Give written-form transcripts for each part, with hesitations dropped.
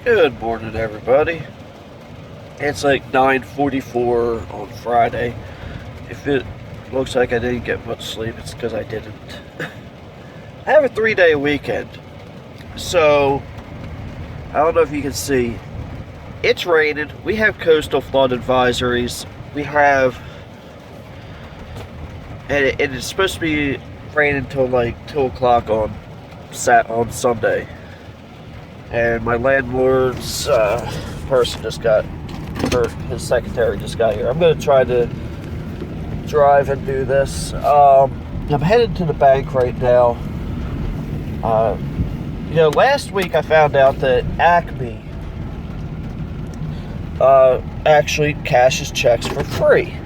Good morning, everybody. It's like 9:44 on Friday. If it looks like I didn't get much sleep, it's because I didn't. I have a 3-day weekend. So, I don't know if you can see. It's raining. We have coastal flood advisories. We have... And it's supposed to be raining until like 2 o'clock on Sunday. And my landlord's person just got hurt. His secretary just got here. I'm going to try to drive and do this. I'm headed to the bank right now. Last week I found out that Acme actually cashes checks for free.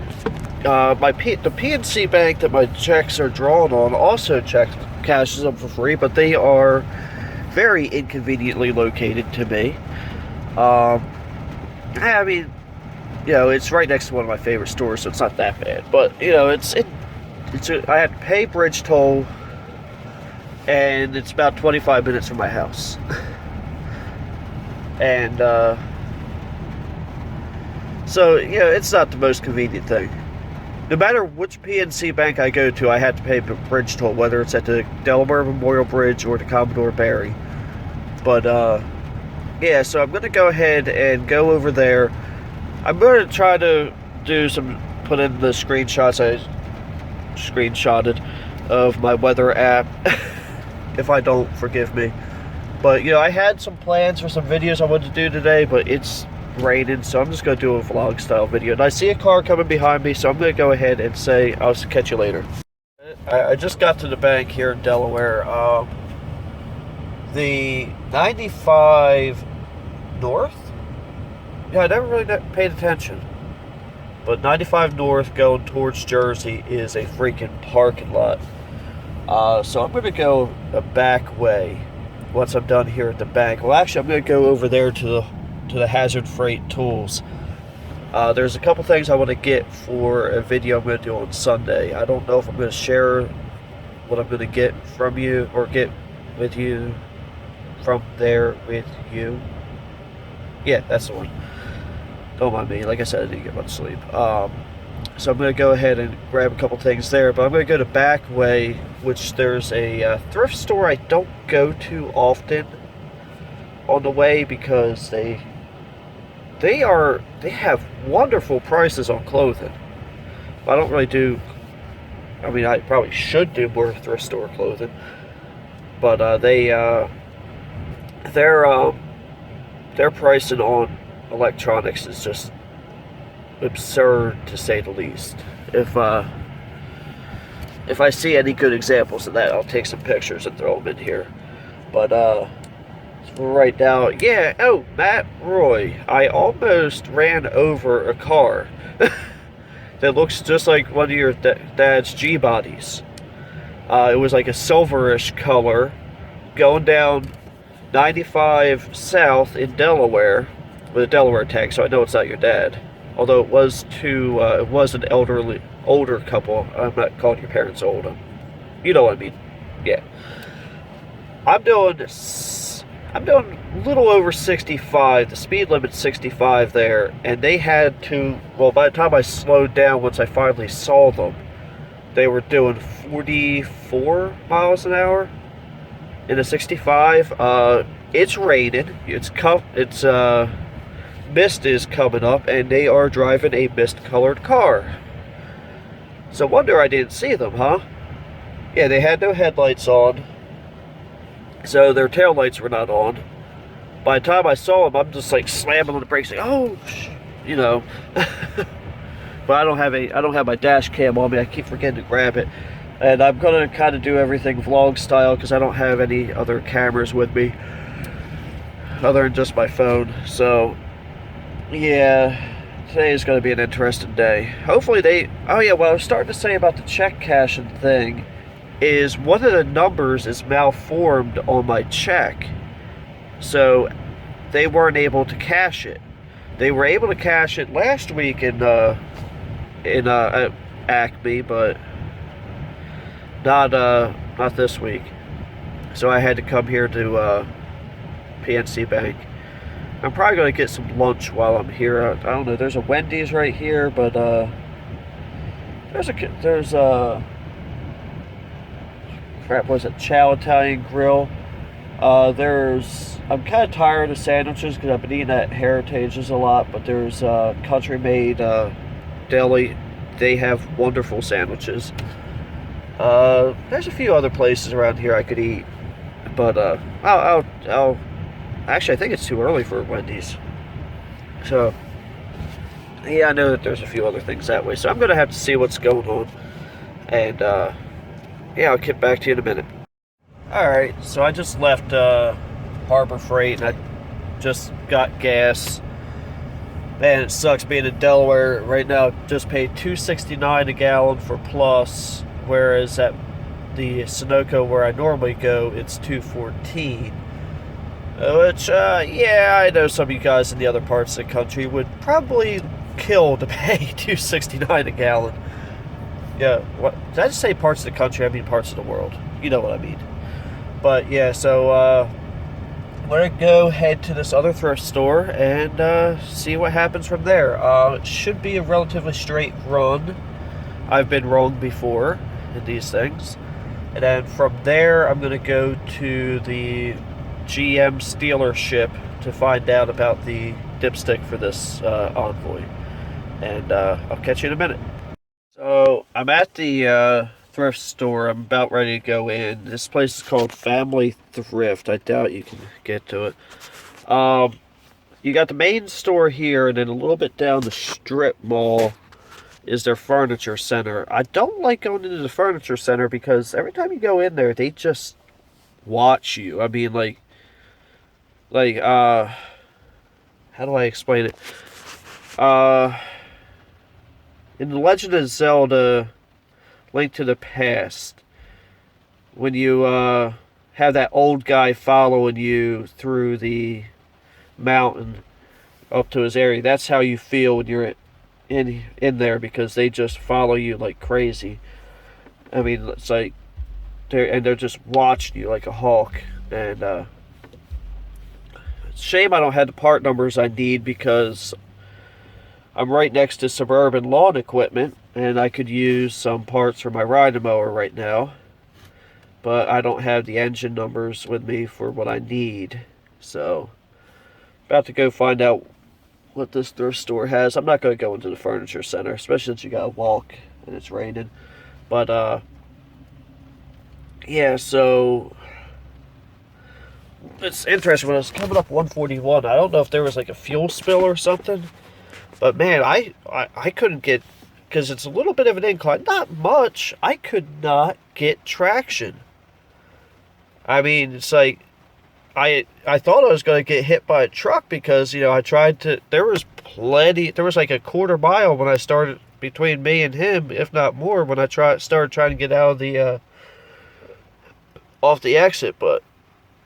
The PNC bank that my checks are drawn on also cashes them for free, but they are very inconveniently located to me. I mean, it's right next to one of my favorite stores, so it's not that bad. But I have to pay bridge toll, and it's about 25 minutes from my house. And so it's not the most convenient thing. No matter which PNC bank I go to, I have to pay bridge toll, whether it's at the Delaware Memorial Bridge or the Commodore Barry. But, so I'm going to go ahead and go over there. I'm going to try to put in the screenshots I screenshotted of my weather app. If I don't, forgive me. But, I had some plans for some videos I wanted to do today, but it's raining, so I'm just going to do a vlog style video. And I see a car coming behind me, so I'm going to go ahead and say I'll catch you later. I just got to the bank here in Delaware. The 95 North? Yeah, I never really paid attention. But 95 North going towards Jersey is a freaking parking lot. So I'm going to go a back way once I'm done here at the bank. Well, actually, I'm going to go over there to the Hazard Freight Tools. There's a couple things I want to get for a video I'm going to do on Sunday. I don't know if I'm going to share what I'm going to get from you or get with you from there with you. Yeah, that's the one. Don't mind me. Like I said, I didn't get much sleep. So I'm going to go ahead and grab a couple things there. But I'm going to go to back way, which there's a thrift store I don't go to often on the way because they have wonderful prices on clothing. I don't really do. I mean, I probably should do more thrift store clothing, but their pricing on electronics is just absurd, to say the least. If I see any good examples of that, I'll take some pictures and throw them in here. But right now, yeah. Oh, Matt Roy, I almost ran over a car that looks just like one of your dad's G-bodies. It was like a silverish color going down 95 South in Delaware with a Delaware tag, so I know it's not your dad. Although it was an older couple. I'm not calling your parents old. You know what I mean? Yeah. I'm doing a little over 65. The speed limit's 65 there, and they had to. Well, by the time I slowed down, once I finally saw them, they were doing 44 miles an hour in a 65. It's raining. Mist is coming up, and they are driving a mist-colored car. So wonder I didn't see them, huh? Yeah, they had no headlights on, so their taillights were not on. By the time I saw them, I'm just like slamming on the brakes, like, oh, But I don't have my dash cam on me. I keep forgetting to grab it, and I'm gonna kind of do everything vlog style because I don't have any other cameras with me other than just my phone. So yeah, today is going to be an interesting day. Hopefully oh yeah, what I was starting to say about the check cashing thing is one of the numbers is malformed on my check. So they weren't able to cash it. They were able to cash it last week in Acme, but not this week. So I had to come here to PNC Bank. I'm probably going to get some lunch while I'm here. I don't know, there's a Wendy's right here, but there's a crap, was it Chow Italian Grill? I'm kind of tired of sandwiches because I've been eating at Heritage's a lot, but there's Country Made Deli. They have wonderful sandwiches. There's a few other places around here I could eat, but I'll actually, I think it's too early for Wendy's. So, yeah, I know that there's a few other things that way. So I'm gonna have to see what's going on, and yeah, I'll get back to you in a minute. All right, so I just left Harbor Freight, and I just got gas. Man, it sucks being in Delaware right now. Just paid $2.69 a gallon for Plus, whereas at the Sunoco where I normally go, it's $2.14. Which, yeah, I know some of you guys in the other parts of the country would probably kill to pay $2.69 a gallon. Yeah, what did I just say? Parts of the country? I mean parts of the world. You know what I mean. But yeah, so I'm gonna go head to this other thrift store and see what happens from there. It should be a relatively straight run. I've been wrong before in these things. And then from there, I'm gonna go to the GM dealership to find out about the dipstick for this Envoy. And I'll catch you in a minute. So I'm at the thrift store. I'm about ready to go in. This place is called Family Thrift. I doubt you can get to it. You got the main store here, and then a little bit down the strip mall is their furniture center. I don't like going into the furniture center because every time you go in there, they just watch you. I mean, how do I explain it? In The Legend of Zelda Link to the Past, when you have that old guy following you through the mountain up to his area, that's how you feel when you're in there, because they just follow you like crazy. I mean, it's like they're just watching you like a hawk. And it's a shame I don't have the part numbers I need, because I'm right next to Suburban Lawn Equipment, and I could use some parts for my riding mower right now. But I don't have the engine numbers with me for what I need. So, about to go find out what this thrift store has. I'm not going to go into the furniture center, especially since you got to walk and it's raining. But, yeah, so it's interesting. When I was coming up 141, I don't know if there was like a fuel spill or something. But man, I couldn't get, because it's a little bit of an incline, not much. I could not get traction. I mean, it's like, I thought I was going to get hit by a truck, because, you know, I tried to, there was like a quarter mile when I started, between me and him, if not more, when I started trying to get out of the, off the exit. But,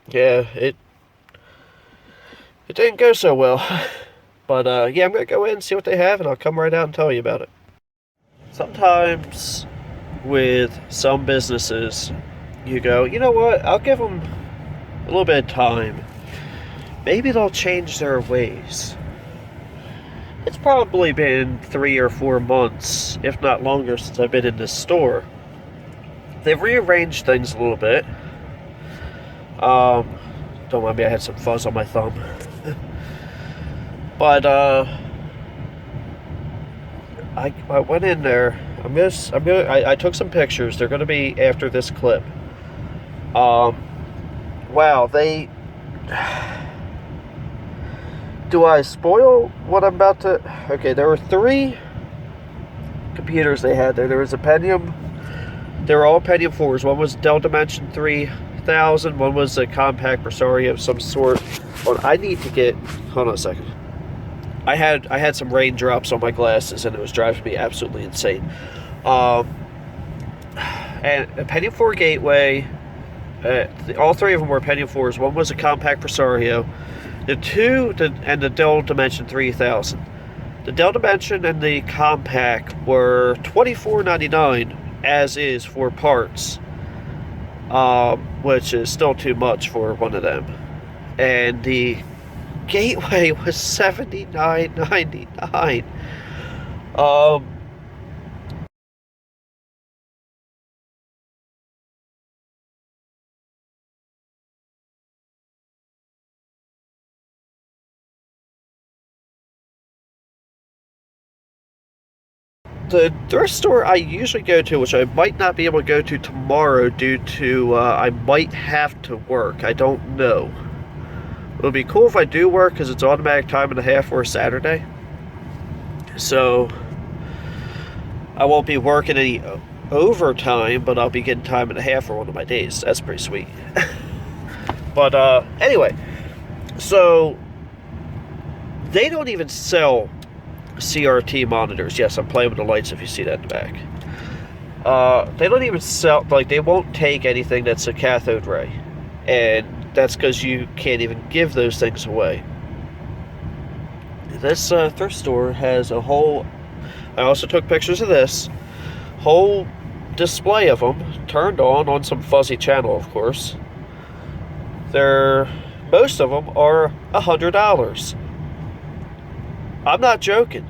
yeah, it didn't go so well. But, yeah, I'm going to go in and see what they have, and I'll come right out and tell you about it. Sometimes, with some businesses, you go, you know what, I'll give them a little bit of time. Maybe they'll change their ways. It's probably been 3 or 4 months, if not longer, since I've been in this store. They've rearranged things a little bit. Don't mind me, I had some fuzz on my thumb. But I went in there. I took some pictures. They're gonna be after this clip. Wow, do I spoil what I'm about to? Okay, there were 3 computers they had there. There was a Pentium. They were all Pentium 4s. One was Dell Dimension 3000. One was a compact Presario of some sort. Well, I need to get. Hold on a second. I had some raindrops on my glasses, and it was driving me absolutely insane. And a Pentium 4 gateway. All 3 of them were Pentium 4s. One was a compact Presario. And the Dell Dimension 3000. The Dell Dimension and the compact were $24.99 as is for parts, which is still too much for one of them. And the Gateway was $79.99. Um, the thrift store I usually go to, which I might not be able to go to tomorrow due to I might have to work. I don't know. It'll be cool if I do work because it's automatic time and a half for a Saturday. So I won't be working any overtime, but I'll be getting time and a half for one of my days. That's pretty sweet. But anyway, so they don't even sell CRT monitors. Yes, I'm playing with the lights if you see that in the back. They don't even sell, like, they won't take anything that's a cathode ray. And that's because you can't even give those things away. This thrift store has a whole, I also took pictures of this, whole display of them, turned on some fuzzy channel, of course. Most of them are $100. I'm not joking.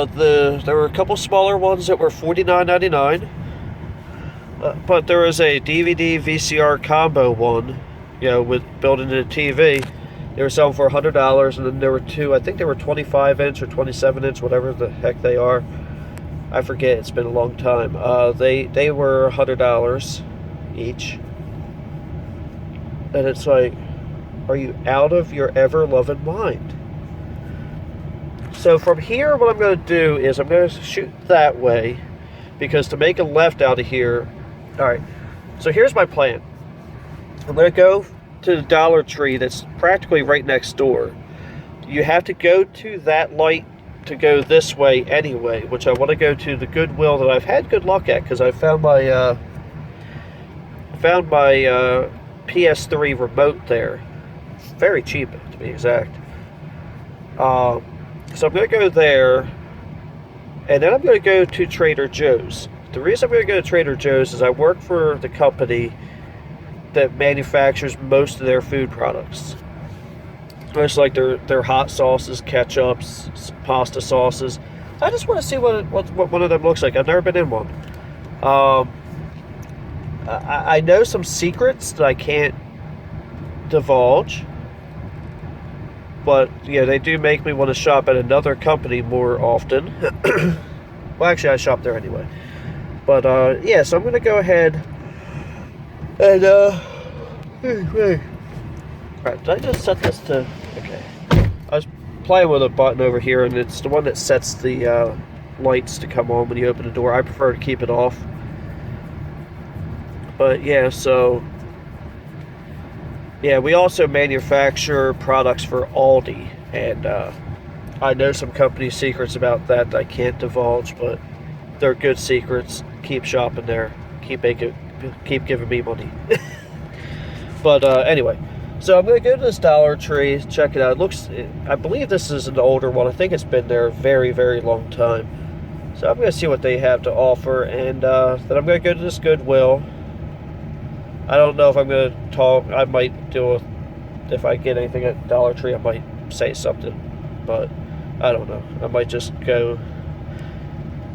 There were a couple smaller ones that were $49.99. But there was a DVD VCR combo one, with built into the TV. They were selling for $100, and then there were two. I think they were 25-inch or 27-inch, whatever the heck they are. I forget. It's been a long time. They were $100 each, and it's like, are you out of your ever-loving mind? So from here, what I'm going to do is I'm going to shoot that way, because to make a left out of here. All right, so here's my plan. I'm going to go to the Dollar Tree that's practically right next door. You have to go to that light to go this way anyway, which I want to go to the Goodwill that I've had good luck at, because I found my PS3 remote there. Very cheap, to be exact. So I'm going to go there, and then I'm going to go to Trader Joe's. The reason I'm going to go to Trader Joe's is I work for the company that manufactures most of their food products. Most like their hot sauces, ketchups, pasta sauces. I just want to see what one of them looks like. I've never been in one. I know some secrets that I can't divulge. But, they do make me want to shop at another company more often. Well, actually, I shop there anyway. But, yeah, so I'm going to go ahead and, Alright, did I just set this to... Okay. I was playing with a button over here, and it's the one that sets the lights to come on when you open the door. I prefer to keep it off. But, yeah, so... Yeah, we also manufacture products for Aldi, and I know some company secrets about that I can't divulge, but they're good secrets. Keep shopping there. Keep giving me money. But anyway, so I'm going to go to this Dollar Tree, check it out. I believe this is an older one. I think it's been there a very, very long time. So I'm going to see what they have to offer, and then I'm going to go to this Goodwill. I don't know if I'm going to talk. I might if I get anything at Dollar Tree, I might say something. But I don't know. I might just go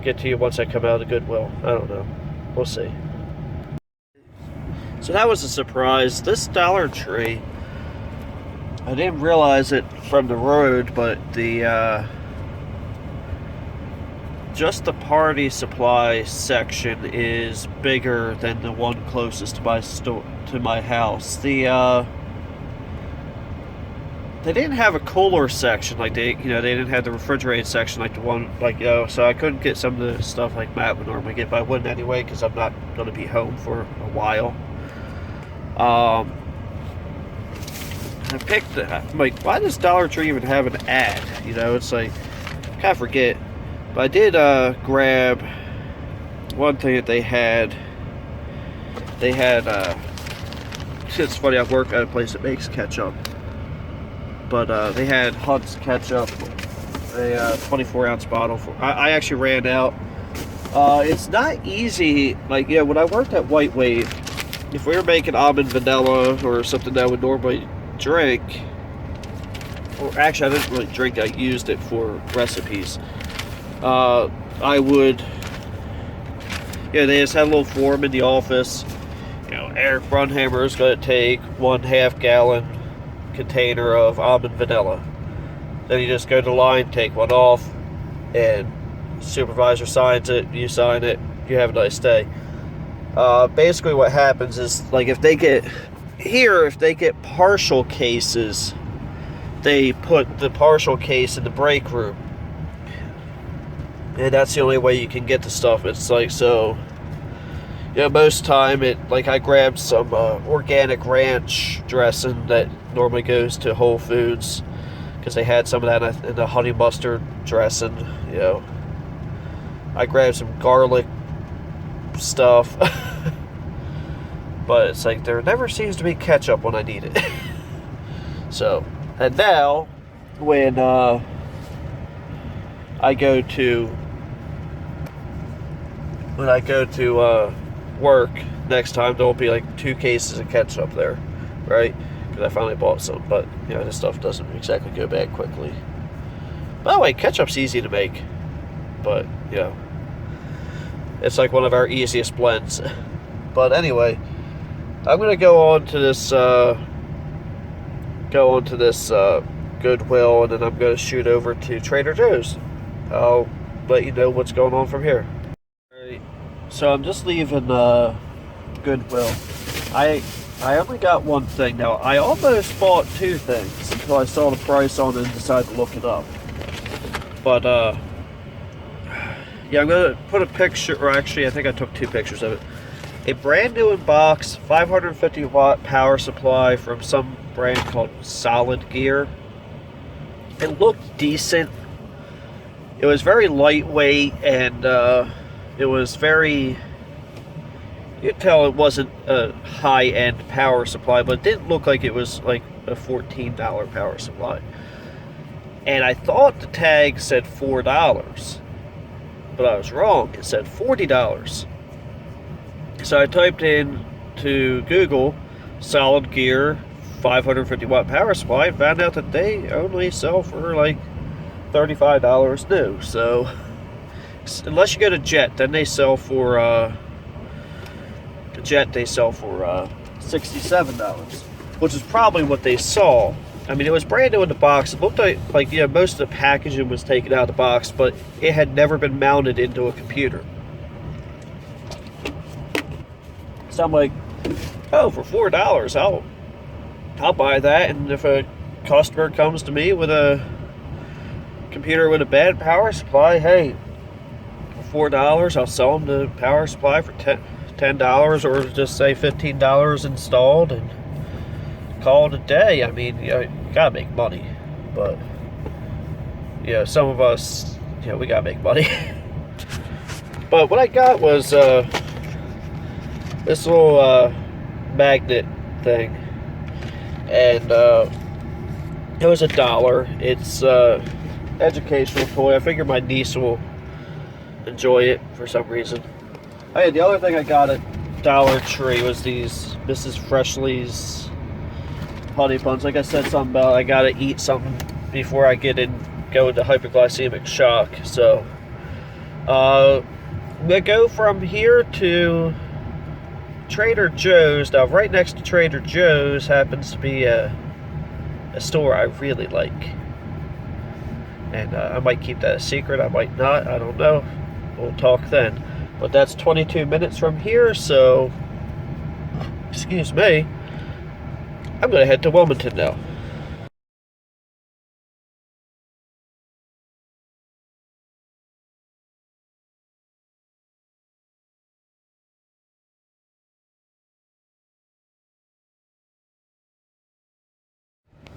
get to you once I come out of the Goodwill. I don't know. We'll see. So that was a surprise. This Dollar Tree, I didn't realize it from the road, but just the party supply section is bigger than the one closest to my house. They didn't have a cooler section, like they didn't have the refrigerated section like the one, so I couldn't get some of the stuff like Matt would normally get, but I wouldn't anyway because I'm not going to be home for a while. I picked I'm like, why does Dollar Tree even have an ad? It's like, I kind of forget. But I did grab one thing that they had, it's funny, I work at a place that makes ketchup, but they had Hunt's ketchup, a 24-ounce bottle. I actually ran out. It's not easy, like, yeah, when I worked at White Wave, if we were making almond vanilla or something that I would normally drink, or actually I didn't really drink, I used it for recipes, I would, yeah, they just had a little form in the office. You know, Eric Brunhammer is going to take 1/2 gallon container of almond vanilla. Then you just go to the line, take one off, and supervisor signs it, you sign it, you have a nice day. Basically what happens is, like, if they get partial cases, they put the partial case in the break room. And that's the only way you can get the stuff. It's like, so, you know, most time I grabbed some organic ranch dressing that normally goes to Whole Foods, because they had some of that in the honey mustard dressing, you know. I grabbed some garlic stuff. But it's like, there never seems to be ketchup when I need it. So, and now, when I go to work next time, there'll be like 2 cases of ketchup there, right? Because I finally bought some, but you know, this stuff doesn't exactly go bad quickly. By the way, ketchup's easy to make, but you know, it's like one of our easiest blends. But anyway, I'm gonna go on to this Goodwill, and then I'm gonna shoot over to Trader Joe's. I'll let you know what's going on from here. Alright, so I'm just leaving Goodwill. I only got one thing now. I almost bought 2 things until I saw the price on it and decided to look it up. But yeah, I'm gonna put a picture, or actually I think I took 2 pictures of it. A brand new in box 550 watt power supply from some brand called Solid Gear. It looked decent. It was very lightweight, and it was very, you could tell it wasn't a high-end power supply, but it didn't look like it was like a $14 power supply. And I thought the tag said $4, but I was wrong. It said $40. So I typed in to Google Solid Gear 550 watt power supply and found out that they only sell for like $35 new. So unless you go to Jet, then they sell for $67, which is probably what they saw. I mean, it was brand new in the box. It looked like, you know, most of the packaging was taken out of the box, but it had never been mounted into a computer. So I'm like, oh, for $4, I'll buy that. And if a customer comes to me with a computer with a bad power supply, hey, for $4, I'll sell them the power supply for $10, or just say $15 installed, and call it a day. I mean, you know, you gotta make money, but you know, some of us, you know, we gotta make money. But what I got was this little magnet thing, and it was $1. It's educational toy. I figure my niece will enjoy it for some reason. Hey, the other thing I got at Dollar Tree was these Mrs. Freshly's honey buns. Like I said something about, I gotta eat something before I go into hypoglycemic shock. So I'm gonna go from here to Trader Joe's. Now, right next to Trader Joe's happens to be a store I really like, and I might keep that a secret, I might not, I don't know. We'll talk then. But that's 22 minutes from here, so excuse me, I'm gonna head to Wilmington now.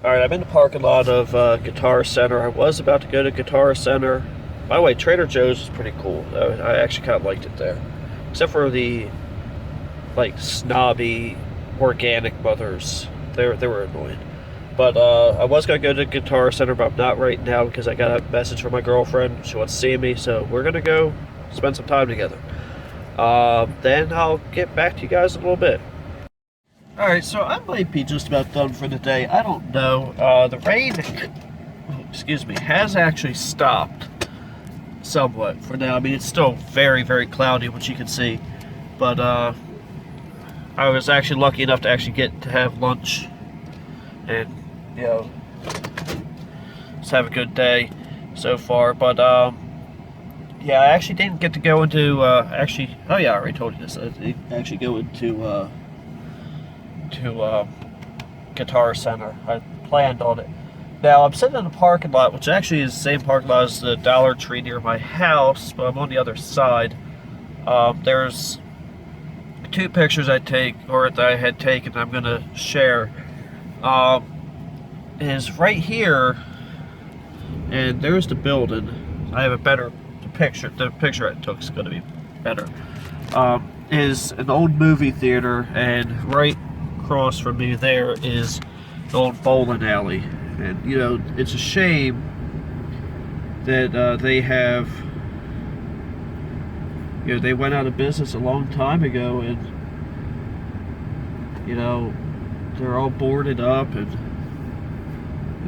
Alright, I'm in the parking lot of Guitar Center. I was about to go to Guitar Center. By the way, Trader Joe's is pretty cool. I actually kind of liked it there. except for the like snobby organic mothers. They were annoying. But I was gonna go to the Guitar Center, but I'm not right now because I got a message from my girlfriend. She wants to see me, so we're gonna go spend some time together. Then I'll get back to you guys in a little bit. Alright, so I might be just about done for the day. I don't know. The rain, excuse me, has actually stopped somewhat for now. I mean, it's still very, very cloudy, which you can see. But I was actually lucky enough to actually get to have lunch and, you know, just have a good day so far. But yeah, I actually didn't get to go into actually. Oh yeah, I already told you this. I didn't actually go into Guitar Center. I planned on it. Now I'm sitting in the parking lot, which actually is the same parking lot as the Dollar Tree near my house, but I'm on the other side. There's two pictures that I had taken. I'm gonna share. Is right here, and there's the building. I have a better picture. The picture I took is gonna be better. Is an old movie theater, and right across from me there is the old bowling alley. And you know, it's a shame that they have, you know, they went out of business a long time ago, and you know, they're all boarded up, and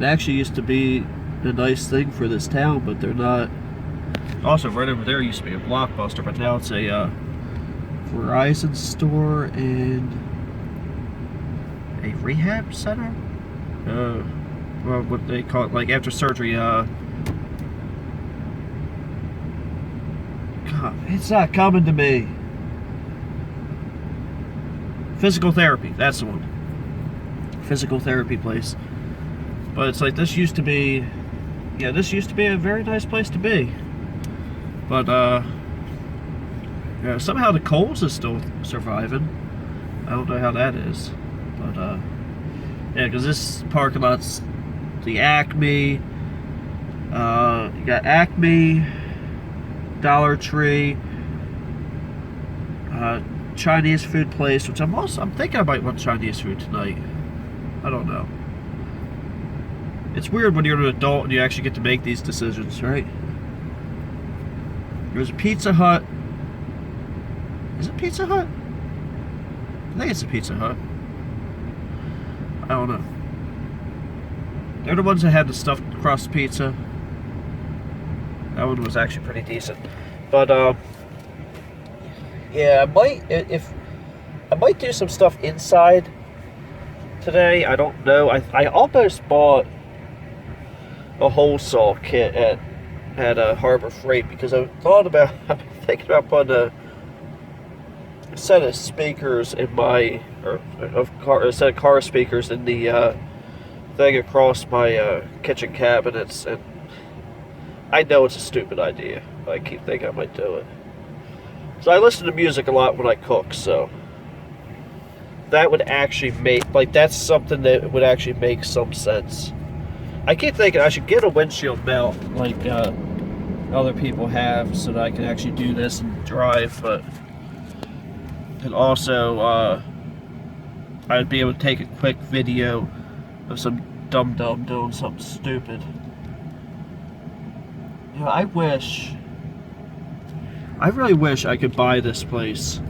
it actually used to be a nice thing for this town, but they're not. Also, right over there used to be a Blockbuster, but now it's a Verizon store and a rehab center. Well, what they call it, like after surgery. God, it's not coming to me. Physical therapy. That's the one. Physical therapy place. But it's like this used to be. Yeah, this used to be a very nice place to be. But yeah, somehow the Kohl's is still surviving. I don't know how that is, but yeah, because this parking lot's the Acme. You got Acme, Dollar Tree, Chinese food place, which I'm thinking I might want Chinese food tonight. I don't know. It's weird when you're an adult and you actually get to make these decisions, right? There's a Pizza Hut. Is it Pizza Hut? I think it's a Pizza Hut. I don't know. They're the ones that had the stuffed crust pizza. That one was actually pretty decent. But yeah, I might do some stuff inside today. I don't know. I almost bought a hole saw kit at Harbor Freight because I've been thinking about putting a set of speakers in my, a set of car speakers in the thing across my kitchen cabinets, and I know it's a stupid idea, but I keep thinking I might do it. So I listen to music a lot when I cook, so that would actually make, like, that's something that would actually make some sense. I keep thinking I should get a windshield mount like other people have, so that I can actually do this and drive, but and also I'd be able to take a quick video of some dum-dum doing something stupid. You know, I really wish I could buy this place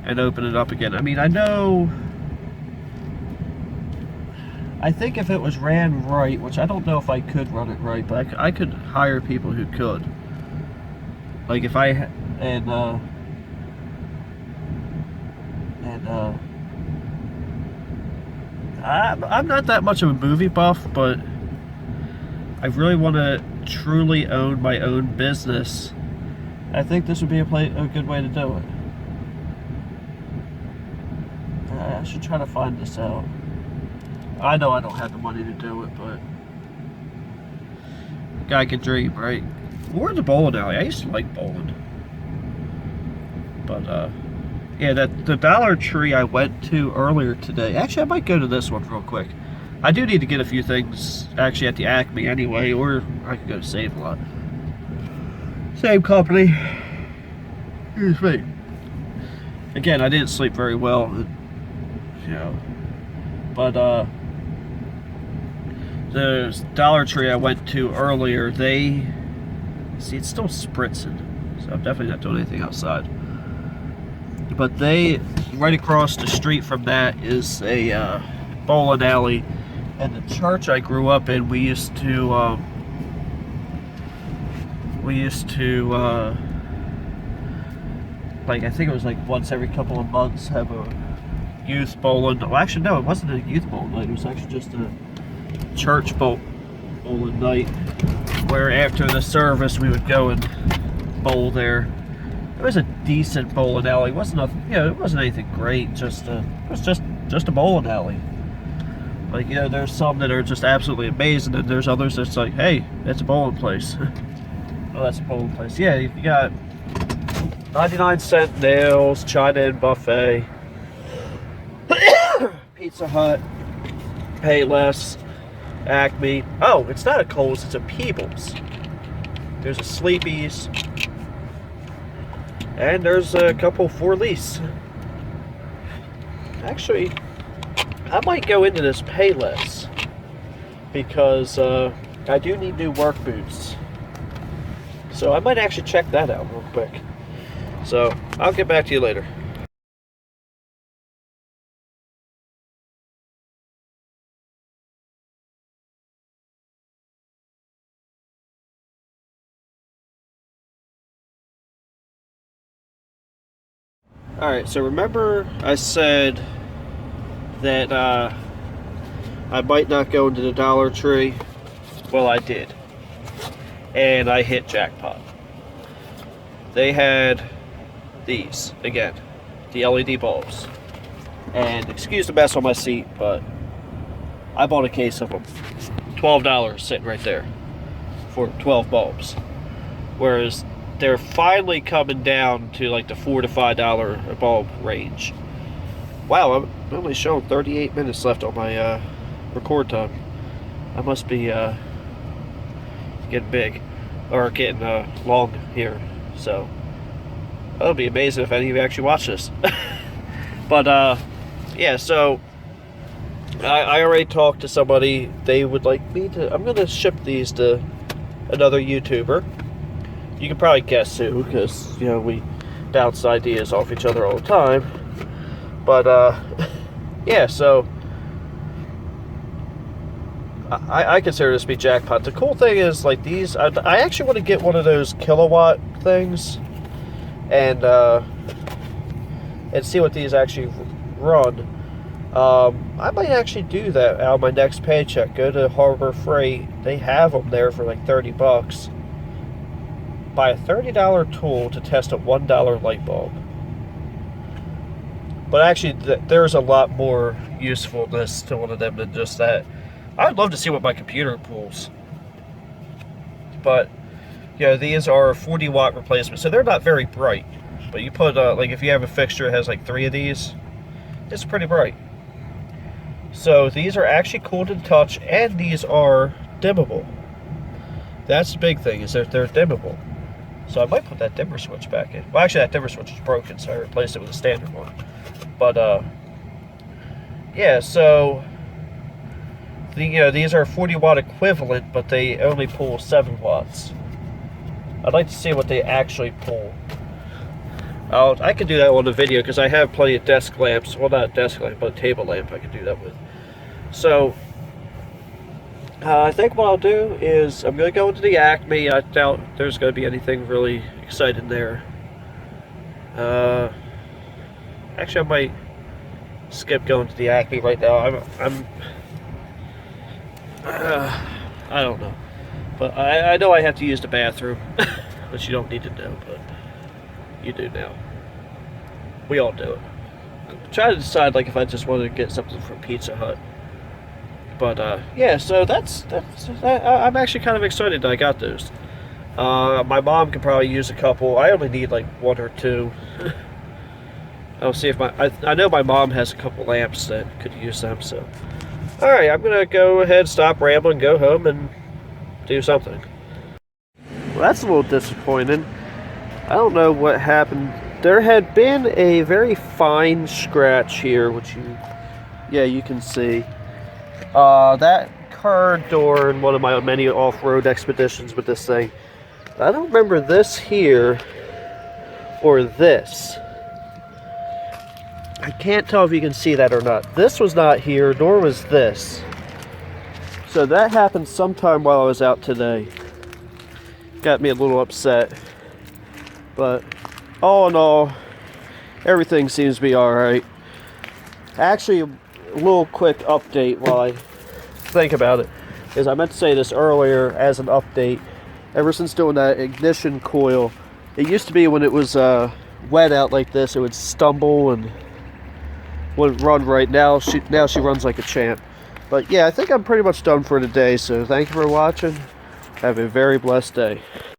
and open it up again. I mean, I think if it was ran right, which I don't know if I could run it right, but I could hire people who could. Like if I I'm not that much of a movie buff, but I really want to truly own my own business. I think this would be a good way to do it. I should try to find this out. I know I don't have the money to do it, but guy can dream, right? Or the bowling alley. I used to like bowling, but yeah, the Dollar Tree I went to earlier today. Actually, I might go to this one real quick. I do need to get a few things actually at the Acme anyway, or I could go to Save a Lot. Same company. Excuse me. Again, I didn't sleep very well, you know, but the Dollar Tree I went to earlier, see, it's still spritzing, so I'm definitely not doing anything outside. But right across the street from that is a bowling alley, and the church I grew up in, we used to like, I think it was like once every couple of months, have a youth bowling. Well, actually, no, it wasn't a youth bowling night. It was actually just a church bowling night, where after the service we would go and bowl there. It was a decent bowling alley. It wasn't nothing, you know, it wasn't anything great. It was just a bowling alley. Like, you know, there's some that are just absolutely amazing, and there's others that's like, hey, that's a bowling place. Oh, that's a bowling place. Yeah, you got 99-cent nails, China Inn buffet, Pizza Hut, Payless, Acme. Oh, it's not a Kohl's, it's a Peebles. There's a Sleepy's, and there's a couple for lease. Actually, I might go into this Payless because I do need new work boots. So I might actually check that out real quick. So I'll get back to you later. Alright, so remember I said that I might not go into the Dollar Tree? Well, I did. And I hit jackpot. They had these, again, the LED bulbs. And excuse the mess on my seat, but I bought a case of them. $12 sitting right there for 12 bulbs. Whereas they're finally coming down to like the $4 to $5 a bulb range. Wow, I'm only showing 38 minutes left on my record time. I must be getting big, or getting long here. So that'll be amazing if any of you actually watch this. But yeah, so I already talked to somebody. They would like me to, I'm gonna ship these to another YouTuber. You can probably guess who, because, you know, we bounce ideas off each other all the time. But yeah, so I consider this to be jackpot. The cool thing is, like, these, I actually want to get one of those kilowatt things and see what these actually run. I might actually do that out of my next paycheck. Go to Harbor Freight. They have them there for like 30 bucks. Buy a $30 tool to test a $1 light bulb. But actually, there's a lot more usefulness to one of them than just that. I'd love to see what my computer pulls. But, you know, these are 40 watt replacements, so they're not very bright. But you put, like, if you have a fixture that has like 3 of these, it's pretty bright. So these are actually cool to touch, and these are dimmable. That's the big thing, is that they're dimmable. So I might put that dimmer switch back in. Well, actually, that dimmer switch is broken, so I replaced it with a standard one. But yeah, so these are 40 watt equivalent, but they only pull 7 watts. I'd like to see what they actually pull. I could do that on the video because I have plenty of desk lamps. Well, not a desk lamp, but a table lamp I could do that with. So I think what I'll do is I'm going to go into the Acme. I doubt there's going to be anything really exciting there. Actually, I might skip going to the Acme right now. I don't know. But I know I have to use the bathroom, which you don't need to know, but you do now. We all do it. I'm trying to decide, like, if I just wanted to get something from Pizza Hut. But yeah, so I'm actually kind of excited that I got those. My mom could probably use a couple. I only need like 1 or 2. I'll see if I know my mom has a couple lamps that could use them. So, all right, I'm gonna go ahead, stop rambling, go home, and do something. Well, that's a little disappointing. I don't know what happened there had been a very fine scratch here, which you can see. That car door in one of my many off-road expeditions with this thing. I don't remember this here or this. I can't tell if you can see that or not. This was not here, nor was this. So that happened sometime while I was out today. Got me a little upset. But all in all, everything seems to be alright. Actually, a little quick update while I think about it is I meant to say this earlier as an update. Ever since doing that ignition coil, it used to be when it was wet out like this, it would stumble and wouldn't run right. Now she runs like a champ. But yeah, I think I'm pretty much done for today, so thank you for watching. Have a very blessed day.